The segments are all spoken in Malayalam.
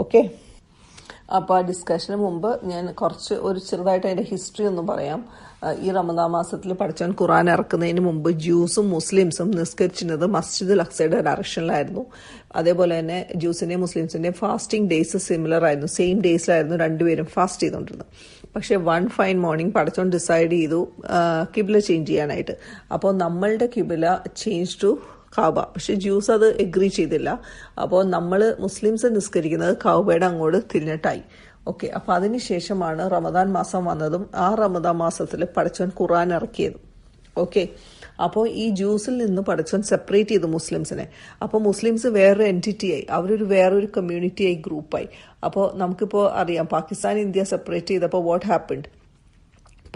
ഓക്കെ. അപ്പോൾ ആ ഡിസ്കഷന് മുമ്പ് ഞാൻ ഒരു ചെറുതായിട്ട് അതിൻ്റെ ഹിസ്റ്ററി ഒന്ന് പറയാം. ഈ റമദാൻ മാസത്തിൽ പഠിച്ചാൻ ഖുറാൻ ഇറക്കുന്നതിന് മുമ്പ് ജ്യൂസും മുസ്ലിംസും നിസ്കരിച്ചിരുന്നത് മസ്ജിദുൽ അക്സയുടെ ഡയറക്ഷനിലായിരുന്നു. അതേപോലെ തന്നെ ജ്യൂസിൻ്റെയും മുസ്ലിംസിൻ്റെയും ഫാസ്റ്റിംഗ് ഡേയ്സ് സിമിലർ ആയിരുന്നു. സെയിം ഡേയ്സിലായിരുന്നു രണ്ടുപേരും ഫാസ്റ്റ് ചെയ്തുകൊണ്ടിരുന്നത്. പക്ഷേ വൺ ഫൈൻ മോർണിംഗ് പഠിച്ചോൻ ഡിസൈഡ് ചെയ്തു കിബില ചേഞ്ച് ചെയ്യാനായിട്ട്. അപ്പോൾ നമ്മളുടെ കിബില ചേഞ്ച് ടു കഅബ. പക്ഷെ ജ്യൂസ് അത് എഗ്രി ചെയ്തില്ല. അപ്പോൾ നമ്മൾ മുസ്ലിംസ് നിസ്കരിക്കുന്നത് കഅബയുടെ അങ്ങോട്ട് തിരിഞ്ഞിട്ടായി. ഓക്കെ. അപ്പോൾ അതിനുശേഷമാണ് റമദാൻ മാസം വന്നതും ആ റമദാൻ മാസത്തിൽ പഠിച്ചവൻ ഖുറാൻ ഇറക്കിയതും. ഓക്കെ. അപ്പോൾ ഈ ജ്യൂസിൽ നിന്ന് പഠിച്ചവൻ സെപ്പറേറ്റ് ചെയ്തു മുസ്ലിംസിനെ. അപ്പോൾ മുസ്ലിംസ് വേറൊരു എൻറ്റിറ്റിയായി, വേറൊരു കമ്മ്യൂണിറ്റിയായി, ഗ്രൂപ്പായി. അപ്പോൾ നമുക്കിപ്പോൾ അറിയാം പാകിസ്ഥാൻ ഇന്ത്യ സെപ്പറേറ്റ് ചെയ്തപ്പോൾ വാട്ട് ഹാപ്പൻഡ്?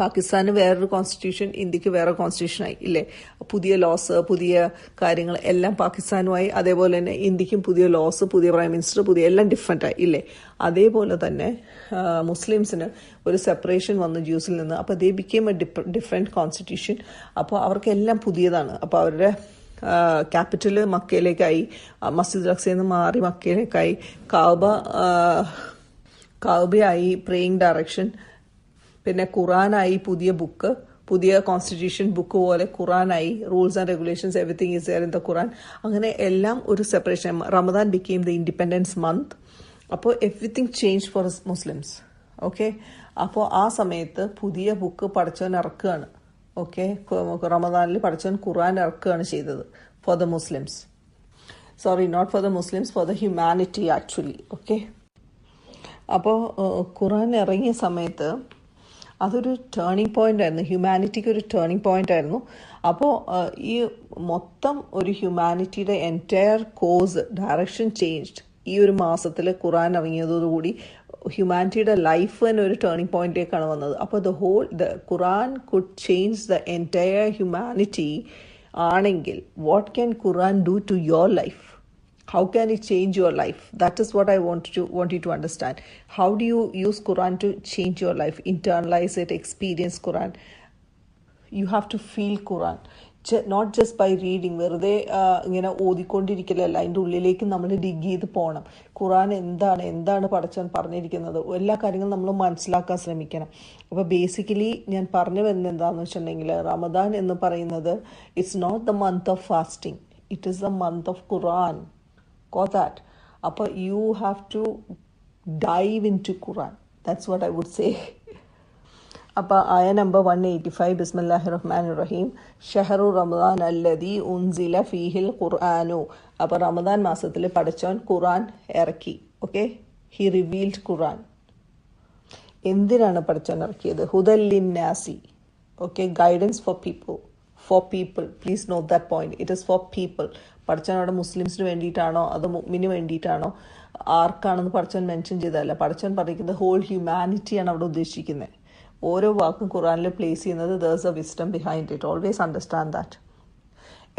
പാകിസ്ഥാന് വേറൊരു കോൺസ്റ്റിറ്റ്യൂഷൻ, ഇന്ത്യക്ക് വേറെ കോൺസ്റ്റിറ്റ്യൂഷനായി ഇല്ലേ? പുതിയ ലോസ്, പുതിയ കാര്യങ്ങൾ എല്ലാം പാകിസ്ഥാനുമായി. അതേപോലെ തന്നെ ഇന്ത്യക്കും പുതിയ ലോസ്, പുതിയ പ്രൈം മിനിസ്റ്റർ, പുതിയ എല്ലാം ഡിഫറെൻ്റ് ആയി ഇല്ലേ? അതേപോലെ തന്നെ മുസ്ലിംസിന് ഒരു സെപ്പറേഷൻ വന്നു ജ്യൂസിൽ നിന്ന്. അപ്പോൾ ദേ ബിക്കേം എ ഡിഫറെൻറ്റ് കോൺസ്റ്റിറ്റ്യൂഷൻ. അപ്പോൾ അവർക്കെല്ലാം പുതിയതാണ്. അപ്പോൾ അവരുടെ ക്യാപിറ്റൽ മക്കയിലേക്കായി, മസ്ജിദ് അക്സയിൽ നിന്ന് മാറി മക്കയിലേക്കായി, കഅബയായി, പ്രേയിങ് ഡയറക്ഷൻ, പിന്നെ ഖുറാനായി, പുതിയ ബുക്ക്, പുതിയ കോൺസ്റ്റിറ്റ്യൂഷൻ ബുക്ക് പോലെ ഖുറാനായി, rules and regulations everything is there in the Quran. അങ്ങനെ എല്ലാം ഒരു സെപ്പറേഷൻ. Ramadan became the independence month. അപ്പോൾ everything change for Muslims. Okay. അപ്പോൾ ആ സമയത്ത് പുതിയ ബുക്ക് പഠിച്ചവൻ ഇറക്കുകയാണ്. ഓക്കെ. റമദാനിൽ പഠിച്ചവൻ ഖുറാൻ ഇറക്കുകയാണ് ചെയ്തത് for the Muslims. Sorry, not for the Muslims, for the humanity actually. Okay. അപ്പോൾ ഖുറാൻ ഇറങ്ങിയ സമയത്ത് അതൊരു ടേണിംഗ് പോയിന്റ് ആയിരുന്നു, ഹ്യൂമാനിറ്റിക്ക് ഒരു ടേണിംഗ് പോയിന്റ് ആയിരുന്നു. അപ്പോൾ ഈ മൊത്തം ഒരു ഹ്യൂമാനിറ്റിയുടെ എൻറ്റയർ കോഴ്സ് ഡയറക്ഷൻ ചേഞ്ച്ഡ്. ഈ ഒരു മാസത്തിൽ ഖുറാൻ ഇറങ്ങിയതോടുകൂടി ഹ്യൂമാനിറ്റിയുടെ ലൈഫ് തന്നെ ഒരു ടേണിംഗ് പോയിന്റിലേക്കാണ് വന്നത്. അപ്പോൾ the Quran could change the entire humanity ആണെങ്കിൽ what can Quran do to your life? How can it change your life? That is what I want you to understand. How do you use Quran to change your life? Internalize it, experience Quran. You have to feel Quran. Not just by reading. വെറുതെ ഇങ്ങനെ ഓതിക്കൊണ്ടിരിക്കലല്ല, അതിൻ്റെ ഉള്ളിലേക്ക് നമ്മൾ ഡിഗ് ചെയ്ത് പോകണം. ഖുറാൻ എന്താണ് പഠിച്ചാൻ പറഞ്ഞിരിക്കുന്നത്, എല്ലാ കാര്യങ്ങളും നമ്മൾ മനസ്സിലാക്കാൻ ശ്രമിക്കണം. അപ്പോൾ ബേസിക്കലി ഞാൻ പറഞ്ഞു വരുന്നത് എന്താണെന്ന് വെച്ചിട്ടുണ്ടെങ്കിൽ, റമദാൻ എന്ന് പറയുന്നത് it's not the month of fasting, it is the month of Quran. Got that? Appa, you have to dive into Quran. That's what I would say. Appa, ayah number 185, Bismillahirrahmanirrahim. Shahru Ramadan alladhi unzila fihi al-Qur'anu. Appa, Ramadan masathile padichan Quran eraki. Okay? He revealed Quran. എന്തിനാണ് പഠിച്ചാൻ ഇറക്കിയത്? ഹുദൽ ലിന്നാസി. Okay? Guidance for people. For people. Please note that point. It is for people. പഠിച്ചാൻ അവിടെ മുസ്ലിംസിന് വേണ്ടിയിട്ടാണോ അതോ മുഅ്മിന് വേണ്ടിയിട്ടാണോ ആർക്കാണെന്ന് പഠിച്ചാൻ മെൻഷൻ ചെയ്തതല്ല. പഠിച്ചാൻ പറയുന്നത് ഹോൾ ഹ്യൂമാനിറ്റിയാണ് അവിടെ ഉദ്ദേശിക്കുന്നത്. ഓരോ വാക്കും ഖുറാനിൽ പ്ലേസ് ചെയ്യുന്നത് there's a wisdom behind it. Always understand that.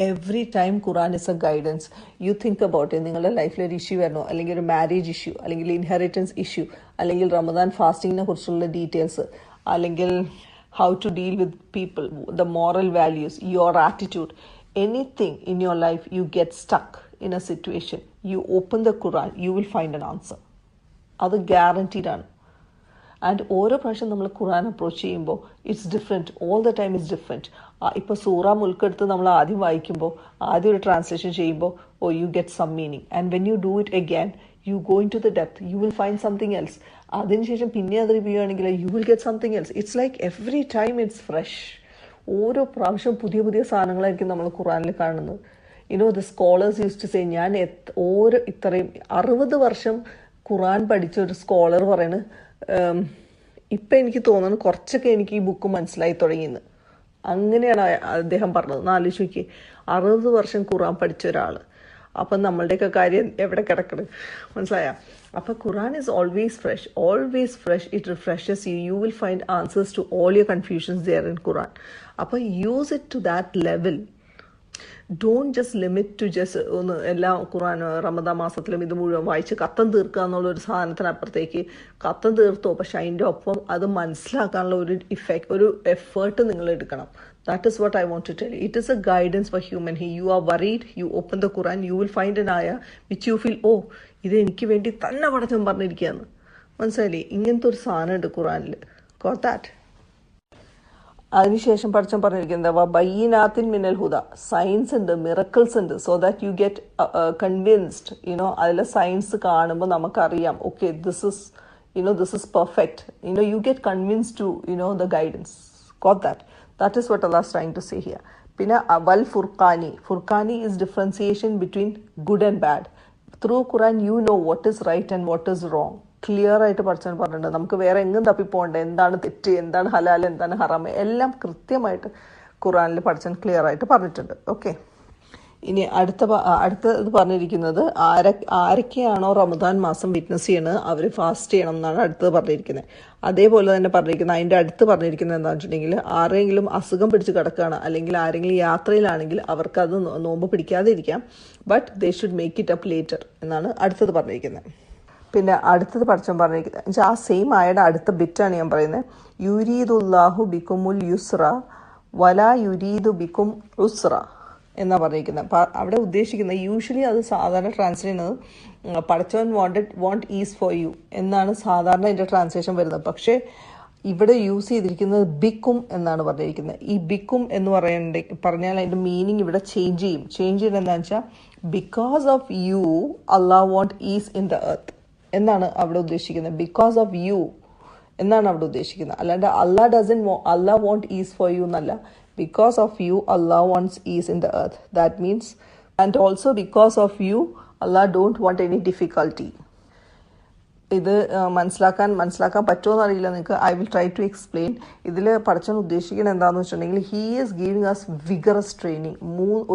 Every time Quran is a guidance. You think about it. നിങ്ങളുടെ ലൈഫിലൊരു ഇഷ്യൂ വരണോ, അല്ലെങ്കിൽ ഒരു മാരേജ് ഇഷ്യൂ, അല്ലെങ്കിൽ ഇൻഹെറിറ്റൻസ് ഇഷ്യൂ, അല്ലെങ്കിൽ റമദാൻ ഫാസ്റ്റിങ്ങിനെ കുറിച്ചുള്ള ഡീറ്റെയിൽസ്, അല്ലെങ്കിൽ how to deal with people, the moral values, your attitude, anything in your life you get stuck in a situation, you open the Quran, you will find an answer. അത് guaranteed ആണ്. ആൻഡ് ഓരോ പ്രാവശ്യം നമ്മൾ ഖുറാൻ അപ്രോച്ച് ചെയ്യുമ്പോൾ it's different, all the time it's different. ഇപ്പോൾ സൂറ മുൽക്കെടുത്ത് നമ്മൾ ആദ്യം വായിക്കുമ്പോൾ, ആദ്യം ഒരു ട്രാൻസ്ലേഷൻ ചെയ്യുമ്പോൾ you get some meaning, and when you do it again you go in to the depth, you will find something else. അതിനുശേഷം പിന്നെ അത് റിവ്യൂ ആണെങ്കിൽ you will get something else. It's like every time it's fresh. ഓരോ പ്രാവശ്യം പുതിയ പുതിയ സാധനങ്ങളായിരിക്കും നമ്മൾ ഖുറാനിൽ കാണുന്നത്. The scholars use to say, ഞാൻ ഇത്രയും 60 വർഷം ഖുറാൻ പഠിച്ച ഒരു സ്കോളർ പറയുന്നത്, ഇപ്പം എനിക്ക് തോന്നുന്നു കുറച്ചൊക്കെ എനിക്ക് ഈ ബുക്ക് മനസ്സിലായി തുടങ്ങിയെന്ന്. അങ്ങനെയാണ് അദ്ദേഹം പറഞ്ഞത്. ആലോചിച്ച് നോക്കിയേ, 60 വർഷം ഖുറാൻ പഠിച്ച ഒരാൾ. അപ്പം നമ്മളുടെയൊക്കെ കാര്യം എവിടെ കിടക്കണം, മനസ്സിലായ? അപ്പം Quran is always fresh. It refreshes you. You will find answers to all your confusions there in Quran. അപ്പം use it to that level. Don't just limit to just ഒന്ന് എല്ലാ ഖുർആൻ റമദാൻ മാസത്തിലും ഇത് മുഴുവൻ വായിച്ച് കത്തം തീർക്കുക എന്നുള്ളൊരു സാധനത്തിനപ്പുറത്തേക്ക് കത്തം തീർത്തോ, പക്ഷെ അതിൻ്റെ ഒപ്പം അത് മനസ്സിലാക്കാനുള്ള ഒരു എഫേർട്ട് നിങ്ങൾ എടുക്കണം. That is what I want to tell you. It is a guidance for human. You are worried, you open the Quran, you will find an ayah which you feel, oh, ഇത് എനിക്ക് വേണ്ടി തന്നെ പഠിച്ചവൻ പറഞ്ഞിരിക്കുകയെന്ന്. മനസ്സിലായില്ലേ? ഇങ്ങനത്തെ ഒരു സാധനം ഉണ്ട് ഖുറാനിൽ. Got that? അതിനുശേഷം പഠിച്ചവൻ പറഞ്ഞിരിക്കുന്നത് ബയ്യിനാത്തിൻ മിനൽ ഹുദ, സയൻസ് ഉണ്ട്, മിറക്കിൾസ് ഉണ്ട്, so that you get convinced. അതിലെ സയൻസ് കാണുമ്പോൾ നമുക്കറിയാം, okay this is perfect. You get convinced to the guidance. Got that? That is what Allah is trying to say here. Pinna wal furqani. Furqani is differentiation between good and bad. Through Quran you know what is right and what is wrong. Clear ആയിട്ട് പഠിച്ചാൽ പറഞ്ഞിട്ടുണ്ട്. നമുക്ക് വേറെ എങ്ങും തപ്പിപ്പോകണ്ട, എന്താണ് തെറ്റ്, എന്താണ് ഹലാൽ, എന്താണ് ഹറാം, എല്ലാം കൃത്യമായിട്ട് ഖുറാനിൽ പഠിച്ചാൽ ക്ലിയർ ആയിട്ട് പറഞ്ഞിട്ടുണ്ട്. ഓക്കെ, ഇനി അടുത്തത് പറഞ്ഞിരിക്കുന്നത് ആരൊക്കെയാണോ റമദാൻ മാസം വിറ്റ്നസ് ചെയ്യണത് അവർ ഫാസ്റ്റ് ചെയ്യണം എന്നാണ് അടുത്തത് പറഞ്ഞിരിക്കുന്നത്. അതേപോലെ തന്നെ പറഞ്ഞിരിക്കുന്നത് അതിൻ്റെ അടുത്ത് പറഞ്ഞിരിക്കുന്നത് എന്താണെന്ന് വെച്ചിട്ടുണ്ടെങ്കിൽ ആരെങ്കിലും അസുഖം പിടിച്ച് കിടക്കുകയാണ് അല്ലെങ്കിൽ ആരെങ്കിലും യാത്രയിലാണെങ്കിൽ അവർക്കത് നോമ്പ് പിടിക്കാതെ ഇരിക്കാം, but they should make it up later എന്നാണ് അടുത്തത് പറഞ്ഞിരിക്കുന്നത്. പിന്നെ അടുത്തത് പഠിച്ചാൽ പറഞ്ഞിരിക്കുന്നത് ആ സെയിം ആയുടെ അടുത്ത ബിറ്റാണ് ഞാൻ പറയുന്നത്. യുരീദുല്ലാഹു ബിക്കുമുൽ യുസ്ര വലാ യുരീദു ബിക്കും ഉസ്ര എന്നാണ് പറഞ്ഞിരിക്കുന്നത്. അവിടെ ഉദ്ദേശിക്കുന്നത് യൂഷ്വലി അത് സാധാരണ ട്രാൻസ്ലേറ്റ് ചെയ്യുന്നത് പടച്ചവൻ വാണ്ട് ഈസ് ഫോർ യു എന്നാണ് സാധാരണ അതിൻ്റെ ട്രാൻസ്ലേഷൻ വരുന്നത്. പക്ഷേ ഇവിടെ യൂസ് ചെയ്തിരിക്കുന്നത് ബിക്കും എന്നാണ് പറഞ്ഞിരിക്കുന്നത്. ഈ ബിക്കും എന്ന് പറഞ്ഞാൽ അതിൻ്റെ മീനിങ് ഇവിടെ ചേഞ്ച് ചെയ്യും. ചേഞ്ച് ചെയ്യുന്നത് എന്താണെന്ന് വെച്ചാൽ because of you Allah want is in the earth എന്നാണ് അവിടെ ഉദ്ദേശിക്കുന്നത്. ബിക്കോസ് ഓഫ് യു എന്നാണ് അവിടെ ഉദ്ദേശിക്കുന്നത്. അല്ലാണ്ട് അള്ളാഹ് വാണ്ട് ഈസ് ഫോർ യു എന്നല്ല. Because of you, Allah wants ease in the earth. That means, and also because of you, Allah don't want any difficulty. ഇത് മനസ്സിലാക്കാൻ പറ്റുമോ എന്നറിയില്ല നിങ്ങൾക്ക്. I will try to explain. ഇതിൽ പഠിച്ചാൽ ഉദ്ദേശിക്കുന്നത് എന്താണെന്ന് വെച്ചിട്ടുണ്ടെങ്കിൽ he is giving us vigorous training.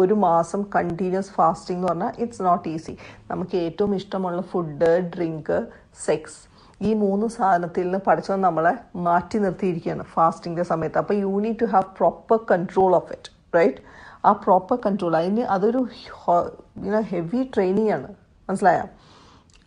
ഒരു മാസം കണ്ടിന്യൂസ് ഫാസ്റ്റിംഗ് എന്ന് പറഞ്ഞാൽ ഇറ്റ്സ് നോട്ട് ഈസി. നമുക്ക് ഏറ്റവും ഇഷ്ടമുള്ള ഫുഡ്, ഡ്രിങ്ക്, സെക്സ്, ഈ 3 സാധനത്തിൽ നിന്ന് പഠിച്ചവൻ നമ്മളെ മാറ്റി നിർത്തിയിരിക്കുകയാണ് ഫാസ്റ്റിങ്ങിൻ്റെ സമയത്ത്. അപ്പോൾ you need to have proper control of it, right? ആ പ്രോപ്പർ കൺട്രോൾ അതൊരു ഹെവി ട്രെയിനിങ് ആണ്, മനസ്സിലായോ?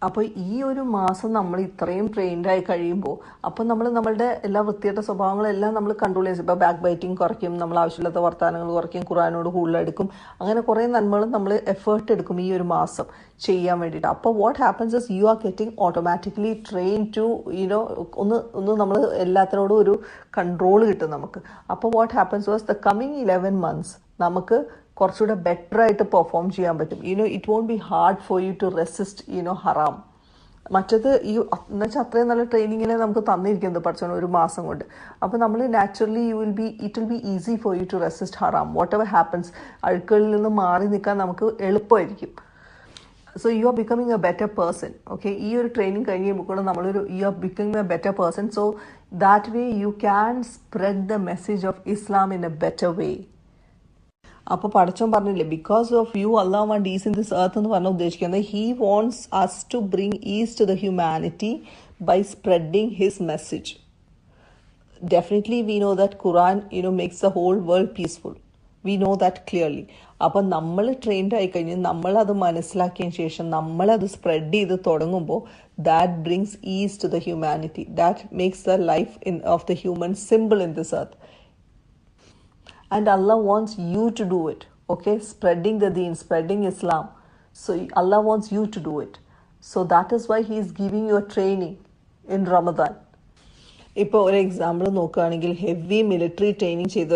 അപ്പോൾ ഈ ഒരു മാസം നമ്മൾ ഇത്രയും ട്രെയിൻഡായി കഴിയുമ്പോൾ അപ്പോൾ നമ്മളുടെ എല്ലാ വൃത്തികെട്ട സ്വഭാവങ്ങളെല്ലാം നമ്മൾ കൺട്രോൾ ചെയ്യും. ഇപ്പോൾ ബാക്ക് ബൈറ്റിംഗ് കുറയ്ക്കും, നമ്മൾ ആവശ്യമില്ലാത്ത വർത്തമാനങ്ങൾ കുറയ്ക്കും, ഖുറാനോട് കൂടുതലെടുക്കും, അങ്ങനെ കുറേ നന്മകളും നമ്മൾ എഫേർട്ട് എടുക്കും ഈ ഒരു മാസം ചെയ്യാൻ വേണ്ടിയിട്ട്. അപ്പോൾ what happens is you are getting automatically train to ഒന്ന് നമ്മൾ എല്ലാത്തിനോടും ഒരു കൺട്രോൾ കിട്ടും നമുക്ക്. അപ്പോൾ what happens was the coming 11 months നമുക്ക് കുറച്ചുകൂടെ ബെറ്റർ ആയിട്ട് പെർഫോം ചെയ്യാൻ പറ്റും. It won't be hard for you to resist ഹറാം. മറ്റത് എന്നുവെച്ചാൽ അത്രയും നല്ല ട്രെയിനിങ്ങിനെ നമുക്ക് തന്നിരിക്കുന്നത് പഠിച്ചോണം ഒരു മാസം കൊണ്ട്. അപ്പോൾ നമ്മൾ naturally it will be easy for you to resist ഹറാം. വാട്ട് എവർ ഹാപ്പൻസ്, അഴുക്കുകളിൽ നിന്ന് മാറി നിൽക്കാൻ നമുക്ക് എളുപ്പമായിരിക്കും. So you are becoming a better person. Okay, ഈ ഒരു ട്രെയിനിങ് കഴിഞ്ഞ് കഴിയുമ്പോൾ you are becoming a better person. So that way you can spread the message of Islam in a better way. അപ്പോൾ പഠിച്ചോൻ പറഞ്ഞില്ലേ, because of you Allah want is in this earth എന്ന് പറഞ്ഞാൽ ഉദ്ദേശിക്കുന്നത് he wants us to bring ease to the humanity by spreading his message. Definitely we know that Quran makes the whole world peaceful. We know that clearly. അപ്പം നമ്മൾ ട്രെയിൻഡ് ആയി കഴിഞ്ഞ് നമ്മളത് മനസ്സിലാക്കിയതിന് ശേഷം നമ്മളത് സ്പ്രെഡ് ചെയ്ത് തുടങ്ങുമ്പോൾ that brings ease to the humanity. That makes the life of the human simple in this earth. And Allah wants you to do it, okay? Spreading the deen, spreading Islam. So Allah wants you to do it. So that is why He is giving you a training in Ramadan. ഇപ്പോൾ ഒരു എക്സാമ്പിൾ നോക്കുകയാണെങ്കിൽ ഹെവി മിലിറ്ററി ട്രെയിനിങ് ചെയ്ത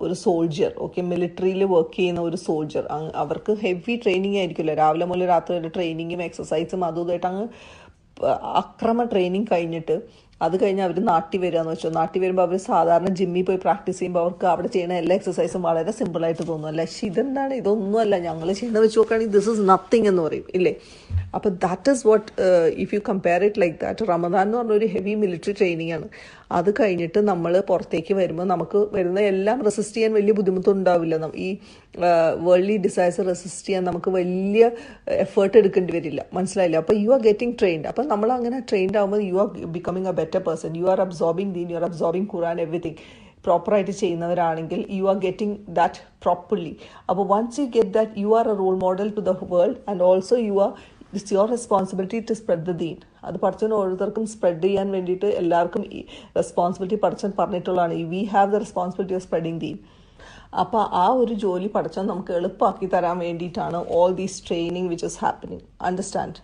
ഒരു സോൾജിയർ, ഓക്കെ, മിലിറ്ററിയിൽ വർക്ക് ചെയ്യുന്ന ഒരു സോൾജിയർ, അവർക്ക് ഹെവി ട്രെയിനിങ് ആയിരിക്കുമല്ലോ. രാവിലെ മുതൽ രാത്രി വരെ ട്രെയിനിങ്ങും എക്സസൈസും അതുമായിട്ട് അങ്ങ് അക്രമ ട്രെയിനിങ് കഴിഞ്ഞിട്ട് അത് കഴിഞ്ഞ് അവർ നാട്ടിൽ വരികയെന്ന് വെച്ചോ. നാട്ടിൽ വരുമ്പോൾ അവർ സാധാരണ ജിമ്മിൽ പോയി പ്രാക്ടീസ് ചെയ്യുമ്പോൾ അവർക്ക് അവിടെ ചെയ്യുന്ന എല്ലാ എക്സസൈസും വളരെ സിമ്പിളായിട്ട് തോന്നും. അല്ല, പക്ഷേ ഇതെന്താണ്, ഇതൊന്നുമല്ല ഞങ്ങൾ ചെയ്യുന്നത് വെച്ച് നോക്കുകയാണെങ്കിൽ ദിസ് ഇസ് നത്തിങ് എന്ന് പറയും, ഇല്ലേ? അപ്പോൾ that is what if you compare it like that. Ramadan എന്ന് പറഞ്ഞ ഒരു ഹെവി മിലിറ്ററി ട്രെയിനിങ് ആണ്. അത് കഴിഞ്ഞിട്ട് നമ്മൾ പുറത്തേക്ക് വരുമ്പോൾ നമുക്ക് വരുന്ന എല്ലാം റെസിസ്റ്റ് ചെയ്യാൻ വലിയ ബുദ്ധിമുട്ടുണ്ടാവില്ല. ഈ വേൾഡ്ലി ഡിസൈർസ് റെസിസ്റ്റ് ചെയ്യാൻ നമുക്ക് വലിയ എഫേർട്ട് എടുക്കേണ്ടി വരില്ല, മനസ്സിലായില്ല? അപ്പോൾ യു ആർ ഗെറ്റിംഗ് ട്രെയിൻഡ്. അപ്പോൾ നമ്മൾ അങ്ങനെ ട്രെയിൻഡ് ആകുമ്പോൾ you are becoming a better person. You are absorbing ദീൻ, you are absorbing Quran, everything. പ്രോപ്പറായിട്ട് ചെയ്യുന്നവരാണെങ്കിൽ you are getting that properly. അപ്പോൾ once you get that you are a role model to the world and also it's your responsibility to spread the ദീൻ. അത് പഠിച്ചവന് ഓരോരുത്തർക്കും സ്പ്രെഡ് ചെയ്യാൻ വേണ്ടിയിട്ട് എല്ലാവർക്കും ഈ റെസ്പോൺസിബിലിറ്റി പഠിച്ചവൻ പറഞ്ഞിട്ടുള്ളതാണ്. We have the responsibility of spreading ദീൻ. അപ്പോൾ ആ ഒരു ജോലി പഠിച്ചവൻ നമുക്ക് എളുപ്പമാക്കി തരാൻ വേണ്ടിയിട്ടാണ് all these training which is happening. Understand?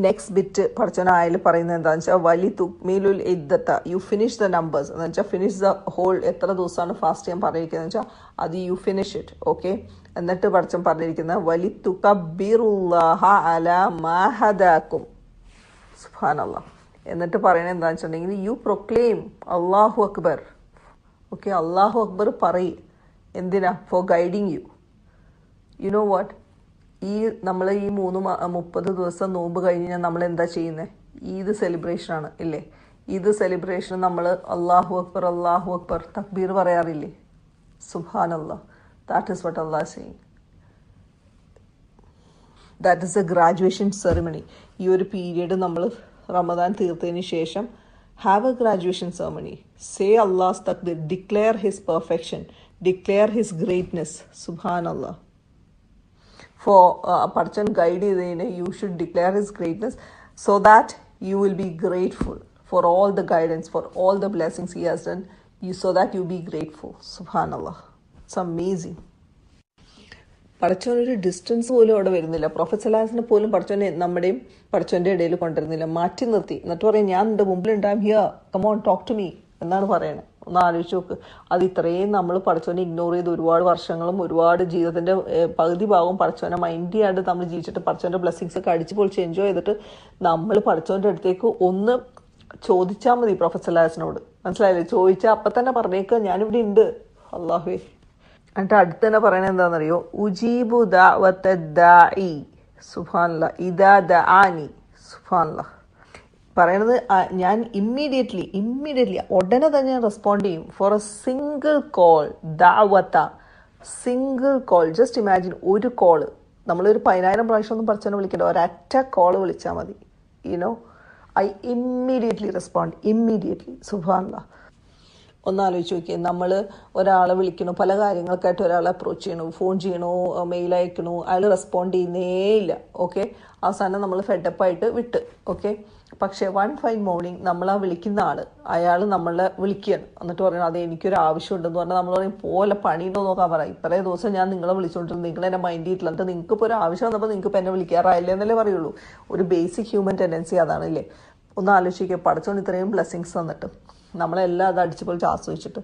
Next bit പഠിച്ചവനായാൽ പറയുന്നത് എന്താണെന്ന് വെച്ചാൽ വലി തുക്മീലുൽ ഇദ്ദത്ത, യു ഫിനിഷ് ദ നമ്പേഴ്സ് എന്ന് വെച്ചാൽ ഫിനിഷ് ദ ഹോൾ. എത്ര ദിവസമാണ് ഫാസ്റ്റ് ചെയ്യാൻ പറഞ്ഞിരിക്കുന്നത് വെച്ചാൽ അത് യു ഫിനിഷ് ഇറ്റ്. ഓക്കെ. എന്നിട്ട് പഠിച്ചവൻ പറഞ്ഞിരിക്കുന്നത് വലി തുകബ്ബിറുല്ലാഹ അലാ മാ ഹദാക്കും. സുബ്ഹാനല്ലാഹ്. എന്നിട്ട് പറയുന്നത് എന്താണെന്ന് വെച്ചിട്ടുണ്ടെങ്കിൽ യു പ്രൊക്ലെയിം അല്ലാഹു അക്ബർ. ഓക്കെ, അല്ലാഹു അക്ബർ പറയ്. എന്തിനാ? For guiding you. You know what, നമ്മൾ ഈ 30 ദിവസം നോമ്പ് കഴിഞ്ഞാൽ നമ്മൾ എന്താ ചെയ്യുന്നത്? ഈദ് സെലിബ്രേഷനാണ് ഇല്ലേ? ഈദ് സെലിബ്രേഷൻ നമ്മൾ അല്ലാഹു അക്ബർ തക്ബീർ പറയാറില്ലേ? സുബ്ഹാനല്ലാഹ്. That is what Allah saying. That is a graduation ceremony. ഈ ഒരു പീരിയഡ് നമ്മൾ റമദാൻ തീർത്തതിന് ശേഷം have a graduation ceremony. Say Allah തക്ബീർ, declare his perfection, declare his greatness. സുബ്ഹാനല്ലാഹ്. For person guide ചെയ്തതിന് you should declare his greatness so that you will be grateful for all the guidance, for all the blessings he has done, so that you be grateful. Subhanallah. It's amazing. പഠിച്ചവനൊരു ഡിസ്റ്റൻസ് പോലും അവിടെ വരുന്നില്ല. പ്രൊഫറ്റ് സലാസിനെ പോലും പഠിച്ചവനെ നമ്മുടെയും പഠിച്ചവൻ്റെ ഇടയിൽ കൊണ്ടുവരുന്നില്ല, മാറ്റി നിർത്തി. എന്നിട്ട് പറയും ഞാൻ എൻ്റെ മുമ്പിലുണ്ടാകും, here come on talk to me എന്നാണ് പറയണത്. ഒന്ന് ആലോചിച്ച് നോക്ക്. അത് ഇത്രയും നമ്മൾ പഠിച്ചവനെ ഇഗ്നോർ ചെയ്ത് ഒരുപാട് വർഷങ്ങളും ഒരുപാട് ജീവിതത്തിൻ്റെ പകുതി ഭാഗവും പഠിച്ചവനെ മൈൻഡ് ചെയ്യാണ്ട് നമ്മൾ ജീവിച്ചിട്ട് പഠിച്ചവൻ്റെ ബ്ലെസ്സിങ്സ് ഒക്കെ അടിച്ച് പൊളിച്ച് എൻജോയ് ചെയ്തിട്ട് നമ്മൾ പഠിച്ചവൻ്റെ അടുത്തേക്ക് ഒന്ന് ചോദിച്ചാൽ മതി പ്രൊഫറ്റ് സലാസിനോട്. മനസ്സിലായില്ലേ? ചോദിച്ചാൽ അപ്പം തന്നെ പറഞ്ഞേക്കുക ഞാനിവിടെ ഉണ്ട് അല്ലാഹുവേ. എന്നിട്ട് അടുത്ത് തന്നെ പറയണത് എന്താണെന്നറിയോ? ഉജീബു ദഅവത ദാഇ. സുബ്ഹാനല്ലാഹ്. ഇദാ ദഅാനി. സുബ്ഹാനല്ലാഹ്. പറയണത് ഞാൻ ഇമ്മീഡിയറ്റ്ലി ഉടനെ തന്നെ ഞാൻ റെസ്പോണ്ട് ചെയ്യും. For a single call. ദഅവത, സിംഗിൾ കോൾ. ജസ്റ്റ് ഇമാജിൻ, ഒരു കോള്. നമ്മളൊരു 10,000 പ്രാവശ്യം ഒന്നും പഠിച്ചവനെ വിളിക്കണ്ട, ഒരൊറ്റ കോള് വിളിച്ചാൽ മതി. You know, I immediately respond. Immediately. സുബ്ഹാനല്ലാഹ്. ഒന്ന് ആലോചിച്ച് നോക്കിയേ. നമ്മൾ ഒരാളെ വിളിക്കണു, പല കാര്യങ്ങൾക്കായിട്ട് ഒരാളെ അപ്രോച്ച് ചെയ്യണു, ഫോൺ ചെയ്യണു, മെയിൽ അയക്കണു, അയാൾ റെസ്പോണ്ട് ചെയ്യുന്നേ ഇല്ല. ഓക്കെ, അവസാനം നമ്മൾ ഫെഡപ്പായിട്ട് വിട്ട്. ഓക്കെ, പക്ഷേ വൺ ഫൈൻ മോർണിംഗ് നമ്മൾ ആ വിളിക്കുന്ന അയാൾ നമ്മളെ വിളിക്കുകയാണ്. എന്നിട്ട് പറയുന്നത് അതെ എനിക്കൊരു ആവശ്യമുണ്ടെന്ന് പറഞ്ഞാൽ നമ്മൾ പറയും പോലെ പണിയുണ്ടോ നോക്കാൻ പറയാം. ഇത്രയും ദിവസം ഞാൻ നിങ്ങളെ വിളിച്ചുകൊണ്ടിരുന്നു, നിങ്ങൾ എന്നെ മൈൻഡ് ചെയ്തിട്ടില്ല, എന്നിട്ട് നിങ്ങൾക്ക് ഇപ്പോൾ ഒരു ആവശ്യം വന്നപ്പോൾ നിങ്ങൾക്ക് ഇപ്പോൾ എന്നെ വിളിക്കാറായില്ലേ എന്നല്ലേ പറയുള്ളൂ. ഒരു ബേസിക് ഹ്യൂമൻ ടെൻഡൻസി അതാണല്ലേ. ഒന്ന് ആലോചിക്കുക, പഠിച്ചോണ്ട് ഇത്രയും ബ്ലെസ്സിങ്സ് തന്നിട്ട് നമ്മളെല്ലാം അത് അടിച്ചു പൊളിച്ച് ആസ്വദിച്ചിട്ട്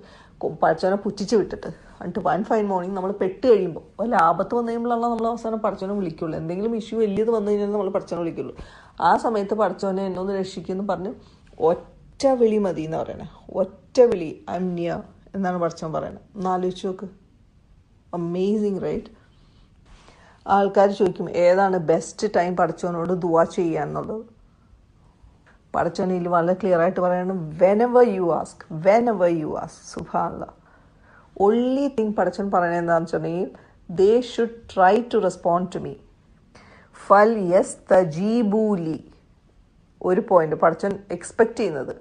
പഠിച്ചവനെ പുച്ഛിച്ച് വിട്ടിട്ട് എന്നിട്ട് വൺ ഫൈൻ മോർണിംഗ് നമ്മൾ പെട്ട് കഴിയുമ്പോൾ വല്ല ആപത്ത് വന്നു കഴിയുമ്പോഴാണ് നമ്മൾ അവസാനം പഠിച്ചവനെ വിളിക്കുള്ളൂ. എന്തെങ്കിലും ഇഷ്യൂ വലിയത് വന്നു കഴിഞ്ഞാൽ നമ്മൾ പഠിച്ചവനെ വിളിക്കുള്ളൂ. ആ സമയത്ത് പഠിച്ചവനെ എന്നൊന്ന് രക്ഷിക്കുമെന്ന് പറഞ്ഞ് ഒറ്റ വിളി മതി എന്ന് പറയണേ. ഒറ്റ വിളി, ഐ എം നിയർ എന്നാണ് പഠിച്ചവൻ പറയണത്. ഒന്ന് ആലോചിച്ച് നോക്ക്. Amazing right? ആൾക്കാർ ചോദിക്കും ഏതാണ് ബെസ്റ്റ് ടൈം പഠിച്ചവനോട് ദുആ ചെയ്യാന്നുള്ളത്. പഠിച്ചവനിൽ വളരെ ക്ലിയർ ആയിട്ട് പറയണം, വെനെവർ യു ആസ്ക്. സുബ്ഹാനല്ലാഹ്. only thing പഠിച്ചവൻ പറയുന്നത് എന്താണെന്ന് വെച്ചിട്ടുണ്ടെങ്കിൽ they should try to respond to me. ഫൽ യസ്തജീബൂ ലി. ഒരു പോയിന്റ് പഠിച്ചവൻ എക്സ്പെക്ട് ചെയ്യുന്നത്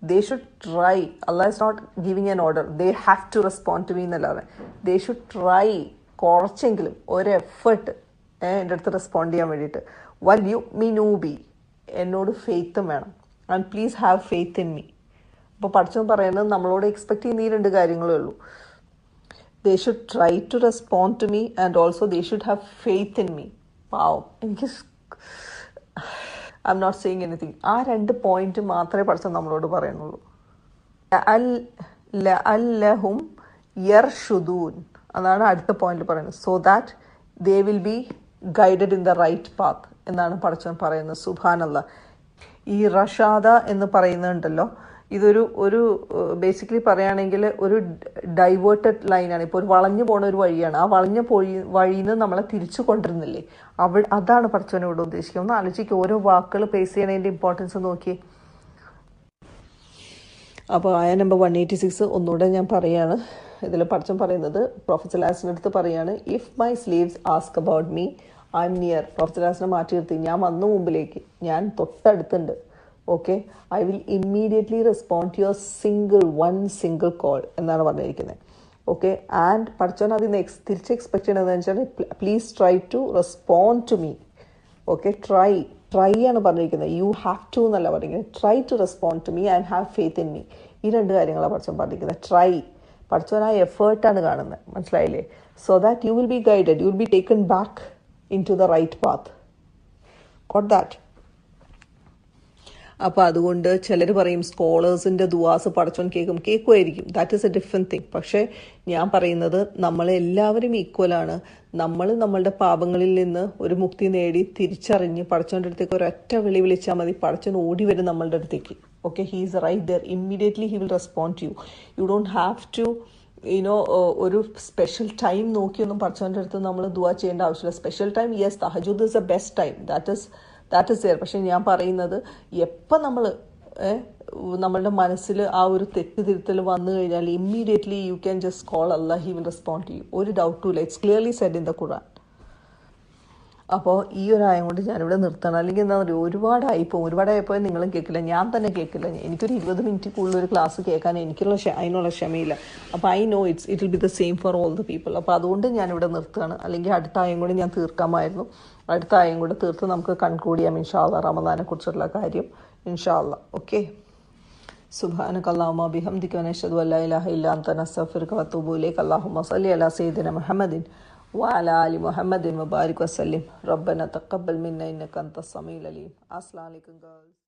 they should try. Allah is not giving an order, they have to respond to me എന്നല്ലാതെ. ദേ ഷുഡ് ട്രൈ, കുറച്ചെങ്കിലും ഒരു എഫേർട്ട് എൻ്റെ അടുത്ത് റെസ്പോണ്ട് ചെയ്യാൻ വേണ്ടിയിട്ട്. വൽ യുഅ്മിനൂ ബി, എന്നോട് ഫെയ്ത്തും വേണം. And please have faith in me. അപ്പോൾ പഠിച്ചവൻ പറയുന്നത് നമ്മളോട് എക്സ്പെക്ട് ചെയ്യുന്ന ഈ 2 കാര്യങ്ങളേ ഉള്ളൂ. They should try to respond to me and also they should have faith in me. പാവം, എനിക്ക് I am not saying anything. ആ 2 പോയിന്റ് മാത്രമേ പഠിച്ചവൻ നമ്മളോട് പറയുന്നുള്ളൂ. ലഅല്ലഹും യർഷുദൂൻ, അതാണ് അടുത്ത പോയിന്റിൽ പറയുന്നത്. So that they will be guided in the right path എന്നാണ് പഠിച്ചവൻ പറയുന്നത്. സുബ്ഹാനല്ലാഹ്. ഈ റഷാദ എന്ന് പറയുന്നുണ്ടല്ലോ, ഇതൊരു ബേസിക്കലി പറയുകയാണെങ്കിൽ ഒരു ഡൈവേർട്ടഡ് ലൈനാണ്. ഇപ്പോൾ ഒരു വളഞ്ഞു പോണ ഒരു വഴിയാണ്. ആ വളഞ്ഞ വഴിയിൽ നിന്ന് നമ്മളെ തിരിച്ചു കൊണ്ടിരുന്നില്ലേ, അതാണ് പഠിച്ചവനെ ഇവിടെ ഉദ്ദേശിക്കുക. ഒന്ന് ആലോചിക്കുക, ഓരോ വാക്കുകൾ പ്ലേസ് ചെയ്യണതിൻ്റെ ഇമ്പോർട്ടൻസ് നോക്കി. അപ്പോൾ ആയ നമ്പർ 186 ഒന്നുകൂടെ ഞാൻ പറയുകയാണ്. ഇതിൽ പഠിച്ചവൻ പറയുന്നത് പ്രൊഫറ്റ് സലാസിൻ്റെ അടുത്ത് പറയാണ്, if my slaves ask about me I am near. Prophet സലാസിനെ മാറ്റി നിർത്തി, ഞാൻ വന്നു മുമ്പിലേക്ക്, ഞാൻ തൊട്ടടുത്തുണ്ട്. Okay, I will immediately respond to your one single call എന്നാണ് പറഞ്ഞിരിക്കുന്നത്. ഓക്കെ, ആൻഡ് പഠിച്ചോൻ അതിന് തിരിച്ച് എക്സ്പെക്ട് ചെയ്യണതെന്ന് വെച്ചാൽ please try to respond to me. Okay, try ആണ് പറഞ്ഞിരിക്കുന്നത്, യു ഹാവ് ടു എന്നല്ല പറഞ്ഞിരിക്കുന്നത്. Try to respond to me and have faith in me. ഈ രണ്ട് കാര്യങ്ങളാണ് പഠിച്ചോൻ പറഞ്ഞിരിക്കുന്നത്. ട്രൈ, പഠിച്ചോൻ ആ എഫേർട്ടാണ് കാണുന്നത്, മനസ്സിലായില്ലേ? So that you will be guided, you will be taken back in to the right path. Got that? അപ്പോൾ അതുകൊണ്ട് ചിലർ പറയും സ്കോളേഴ്സിൻ്റെ ദുവാസ് പഠിച്ചോൻ കേൾക്കുമായിരിക്കും. That is a different thing. പക്ഷേ ഞാൻ പറയുന്നത് നമ്മളെല്ലാവരും ഈക്വലാണ്. നമ്മൾ നമ്മളുടെ പാപങ്ങളിൽ നിന്ന് ഒരു മുക്തി നേടി തിരിച്ചറിഞ്ഞ് പഠിച്ചോൻ്റെ അടുത്തേക്ക് ഒരൊറ്റ വിളിച്ചാൽ മതി, പഠിച്ചോൻ ഓടി വരും നമ്മളുടെ അടുത്തേക്ക്. Okay, he is right there, immediately he will respond to you. You don't have to ഒരു സ്പെഷ്യൽ ടൈം നോക്കിയൊന്നും പഠിച്ചോൻ്റെ അടുത്ത് നമ്മൾ ദുവാ ചെയ്യേണ്ട ആവശ്യമില്ല. സ്പെഷ്യൽ ടൈം, യെസ്, തഹജുദ് is a best time, that is there. പക്ഷെ ഞാൻ പറയുന്നത് എപ്പം നമ്മളുടെ മനസ്സിൽ ആ ഒരു തെറ്റുതിരുത്തൽ വന്നു കഴിഞ്ഞാൽ immediately you can just call Allah, he will respond to you. ഒരു ഡൗട്ടുമില്ല, it's clearly said in the Quran. അപ്പോൾ ഈ ഒരു ആയം കൊണ്ട് ഞാനിവിടെ നിർത്തണം. അല്ലെങ്കിൽ എന്താ പറയുക, ഒരുപാടായപ്പോൾ നിങ്ങളും കേൾക്കില്ല, ഞാൻ തന്നെ കേൾക്കില്ല. എനിക്കൊരു 20 മിനിറ്റ് കൂടുതൽ ഒരു ക്ലാസ് കേൾക്കാൻ അതിനുള്ള ക്ഷമയില്ല. അപ്പോൾ I know it will B the same for all the people. അപ്പോൾ അതുകൊണ്ട് ഞാനിവിടെ നിർത്തുകയാണ്. അല്ലെങ്കിൽ അടുത്ത ആയം കൂടി ഞാൻ തീർക്കാമായിരുന്നു. അടുത്ത ആയം കൂടെ തീർത്ത് നമുക്ക് കൺക്ലൂഡ് ചെയ്യാം ഇൻഷാ അല്ലാഹ്, റമദാനെ കുറിച്ചുള്ള കാര്യം ഇൻഷാ അല്ലാഹ്. ഓക്കെ, സുബ്ഹാനക അല്ലാഹുമ്മ ബിഹംദിക വനശ്ഹദു അല്ലാ ഇലാഹ ഇല്ലാ അൻത നസ്തഗ്ഫിറുക വഅതൂബു ഇലൈക. അല്ലാഹുമ്മ സ്വല്ലി അലാ സയ്യിദിന മുഹമ്മദിൻ വഅലാ ആലി മുഹമ്മദിൻ വബാരിക് വസല്ലിം. റബ്ബന തഖബ്ബൽ മിന്നാ ഇന്നക അൻതസ് സമീഉൽ അലീം. അസ്സലാമു അലൈക്കും ഗേൾസ്.